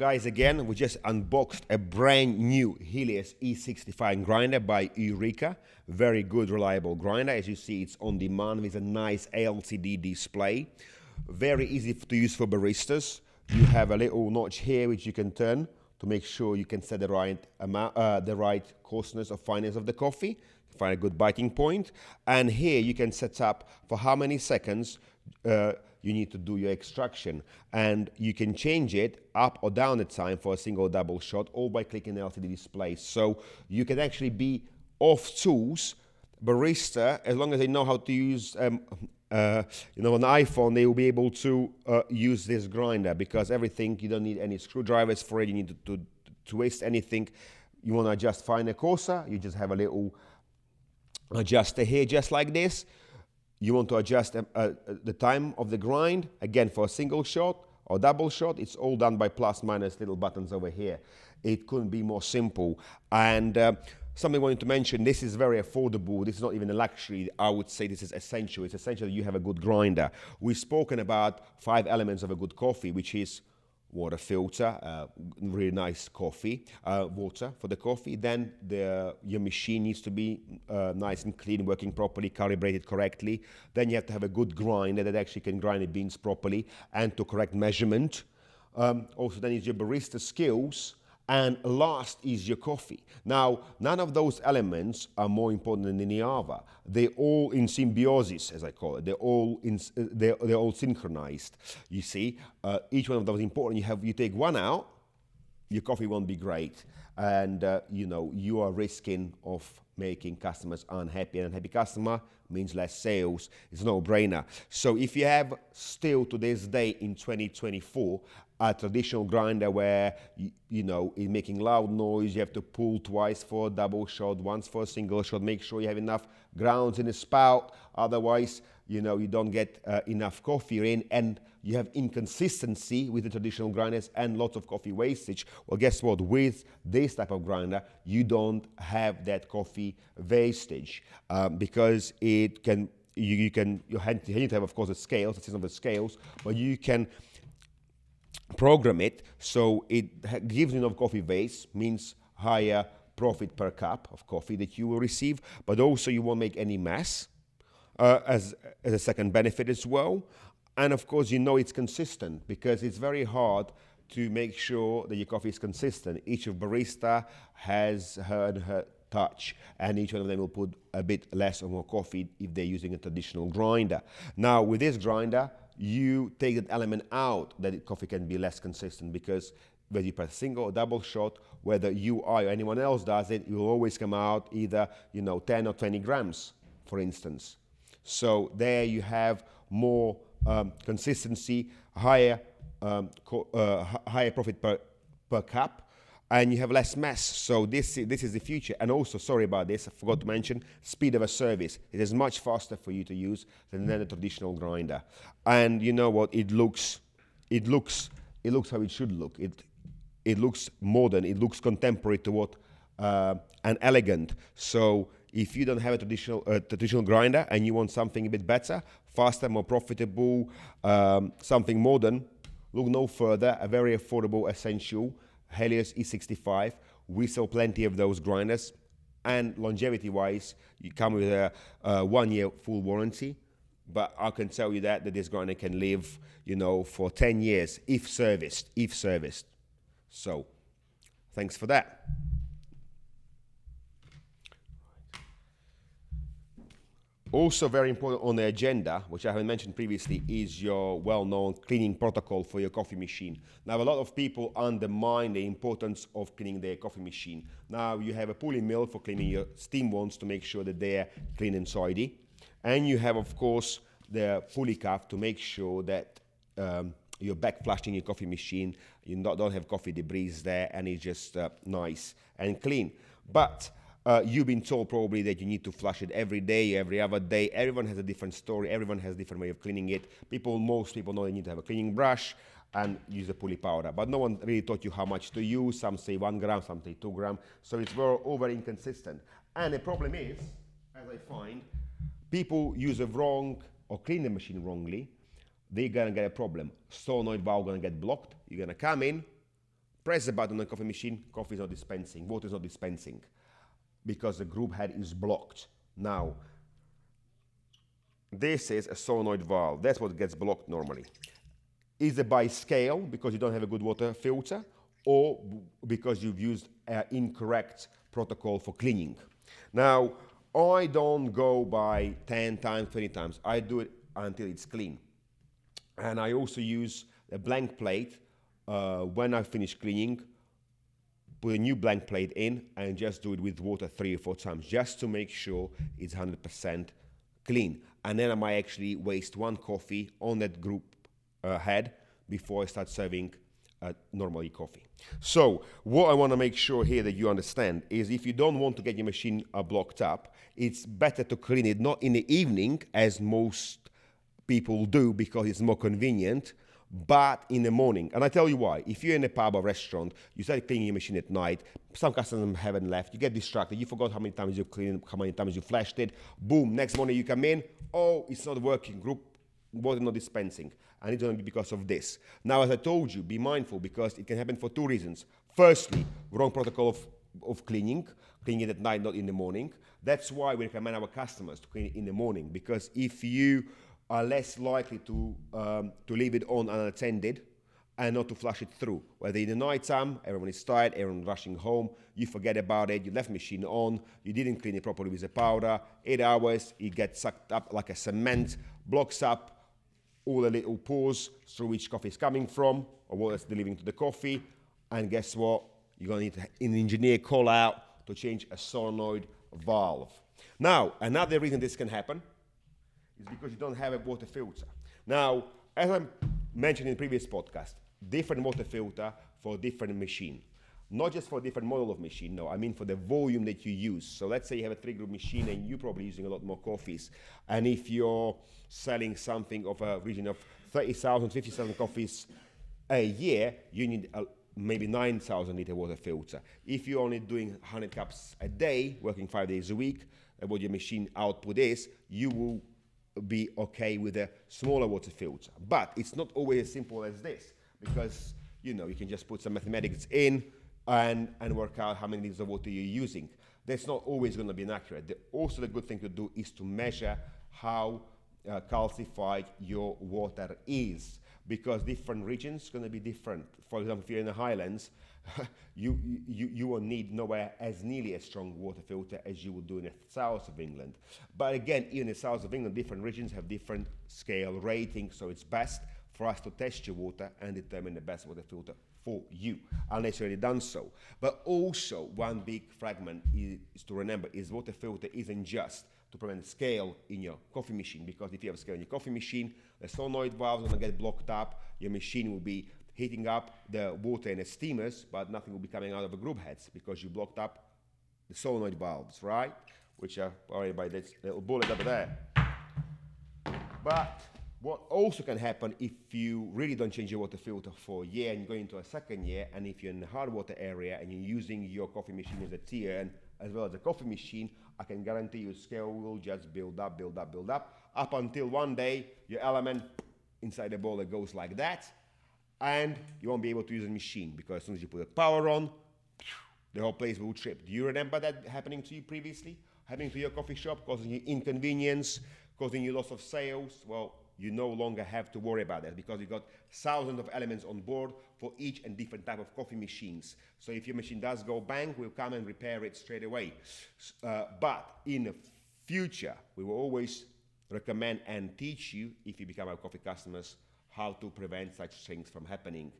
Guys, again, we just unboxed a brand new Helios E65 grinder by Eureka. Very good, reliable grinder. As you see, it's on demand with a nice LCD display. Very easy to use for baristas. You have a little notch here which you can turn to make sure you can set the right amount, the right coarseness or fineness of the coffee. Find a good biting point. And here you can set up for how many seconds you need to do your extraction, and you can change it up or down the time for a single or double shot, all by clicking the LCD display. So you can actually be off tools barista as long as they know how to use an iPhone. They will be able to use this grinder, because everything, you don't need any screwdrivers for it. You need to twist anything. You want to adjust finer, coarser, you just have a little adjuster here just like this. You want to adjust the time of the grind, again, for a single shot or double shot. It's all done by plus minus little buttons over here. It couldn't be more simple. And something I wanted to mention, this is very affordable. This is not even a luxury. I would say this is essential. It's essential that you have a good grinder. We've spoken about 5 elements of a good coffee, which is water filter, really nice coffee, water for the coffee. Then your machine needs to be nice and clean, working properly, calibrated correctly. Then you have to have a good grinder that actually can grind the beans properly and to correct measurement. Also, then is your barista skills. And last is your coffee. Now, none of those elements are more important than any other. They're all in symbiosis, as I call it. They're all synchronized. You see, each one of those is important. You take one out, your coffee won't be great, and you are risking of making customers unhappy. An unhappy customer means less sales. It's a no-brainer. So if you have still to this day in 2024 a traditional grinder where it's making loud noise, you have to pull twice for a double shot, once for a single shot, make sure you have enough grounds in the spout, otherwise you don't get enough coffee in, and you have inconsistency with the traditional grinders and lots of coffee wastage. Well, guess what? With this type of grinder, you don't have that coffee wastage, because it can, you need to have, of course, the scales, the system of the scales, but you can program it so it gives you enough coffee waste, means higher profit per cup of coffee that you will receive, but also you won't make any mess, as a second benefit as well. And of course, it's consistent, because it's very hard to make sure that your coffee is consistent. Each of barista has her touch, and each one of them will put a bit less or more coffee if they're using a traditional grinder. Now, with this grinder, you take that element out, that coffee can be less consistent, because whether you press single or double shot, whether you are or anyone else does it, will always come out either 10 or 20 grams, for instance. So there you have more consistency, higher profit per cup, and you have less mess. So this is the future. And also, sorry about this, I forgot to mention, speed of a service. It is much faster for you to use than a traditional grinder. And you know what? It looks how it should look. It looks modern. It looks contemporary to what and elegant. So if you don't have a traditional grinder and you want something a bit better, faster, more profitable, something modern, look no further. A very affordable, essential Helios E65. We sell plenty of those grinders, and longevity-wise, you come with a 1-year full warranty. But I can tell you that this grinder can live, for 10 years if serviced. So, thanks for that. Also very important on the agenda, which I haven't mentioned previously, is your well-known cleaning protocol for your coffee machine. Now, a lot of people undermine the importance of cleaning their coffee machine. Now, you have a pulley mill for cleaning your steam wands to make sure that they're clean and tidy. And you have, of course, the pulley cuff to make sure that you're backflushing your coffee machine, you don't have coffee debris there, and it's just nice and clean. But you've been told probably that you need to flush it every day, every other day. Everyone has a different story. Everyone has a different way of cleaning it. Most people know they need to have a cleaning brush and use a pulley powder. But no one really taught you how much to use. Some say 1 gram, some say 2 gram. So it's all very inconsistent. And the problem is, as I find, people use the wrong or clean the machine wrongly. They're going to get a problem. Solenoid valve going to get blocked. You're going to come in, press the button on the coffee machine, coffee is not dispensing, water is not dispensing because the group head is blocked. Now, this is a solenoid valve. That's what gets blocked normally. Either by scale, because you don't have a good water filter, or because you've used an incorrect protocol for cleaning. Now, I don't go by 10 times, 20 times. I do it until it's clean. And I also use a blank plate when I finish cleaning, put a new blank plate in and just do it with water 3 or 4 times, just to make sure it's 100% clean. And then I might actually waste one coffee on that group head before I start serving normally coffee. So what I want to make sure here that you understand is if you don't want to get your machine blocked up, it's better to clean it not in the evening, as most people do because it's more convenient, but in the morning. And I tell you why. If you're in a pub or restaurant, you start cleaning your machine at night, some customers haven't left, you get distracted, you forgot how many times you cleaned, how many times you flashed it, boom, next morning you come in, oh, it's not working, group water not dispensing. And it's going to be because of this. Now, as I told you, be mindful because it can happen for 2 reasons. Firstly, wrong protocol of cleaning it at night, not in the morning. That's why we recommend our customers to clean it in the morning, because if you are less likely to leave it on unattended and not to flush it through. Whether in the night time, everyone is tired, everyone rushing home, you forget about it, you left machine on, you didn't clean it properly with the powder, 8 hours, it gets sucked up like a cement, blocks up all the little pores through which coffee is coming from, or what it's delivering to the coffee, and guess what? You're going to need an engineer call out to change a solenoid valve. Now, another reason this can happen is because you don't have a water filter. Now, as I mentioned in the previous podcast, different water filter for different machine. Not just for a different model of machine, no, I mean for the volume that you use. So let's say you have a 3-group machine and you're probably using a lot more coffees. And if you're selling something of a region of 30,000, 50,000 coffees a year, you need maybe 9,000 liter water filter. If you're only doing 100 cups a day, working 5 days a week, what your machine output is, you will be okay with a smaller water filter. But it's not always as simple as this, because you can just put some mathematics in and work out how many liters of water you're using. That's not always going to be inaccurate. Also, the good thing to do is to measure how calcified your water is, because different regions going to be different. For example, if you're in the Highlands, you will need nowhere as nearly as strong water filter as you would do in the south of England. But again, even in the south of England, different regions have different scale ratings, so it's best for us to test your water and determine the best water filter for you, unless you've already done so. But also, one big fragment is to remember is water filter isn't just to prevent scale in your coffee machine, because if you have scale in your coffee machine, the solenoid valve is going to get blocked up, your machine will be heating up the water in the steamers, but nothing will be coming out of the group heads because you blocked up the solenoid valves, right? Which are already by this little bullet over there. But what also can happen if you really don't change your water filter for a year and you go into a second year, and if you're in the hard water area and you're using your coffee machine as a tier and as well as a coffee machine, I can guarantee your scale will just build up until one day your element inside the boiler goes like that, and you won't be able to use the machine, because as soon as you put the power on, the whole place will trip. Do you remember that happening to you previously? Happening to your coffee shop, causing you inconvenience, causing you loss of sales? Well, you no longer have to worry about that, because you've got thousands of elements on board for each and different type of coffee machines. So if your machine does go bang, we'll come and repair it straight away. But in the future, we will always recommend and teach you, if you become our coffee customers, how to prevent such things from happening.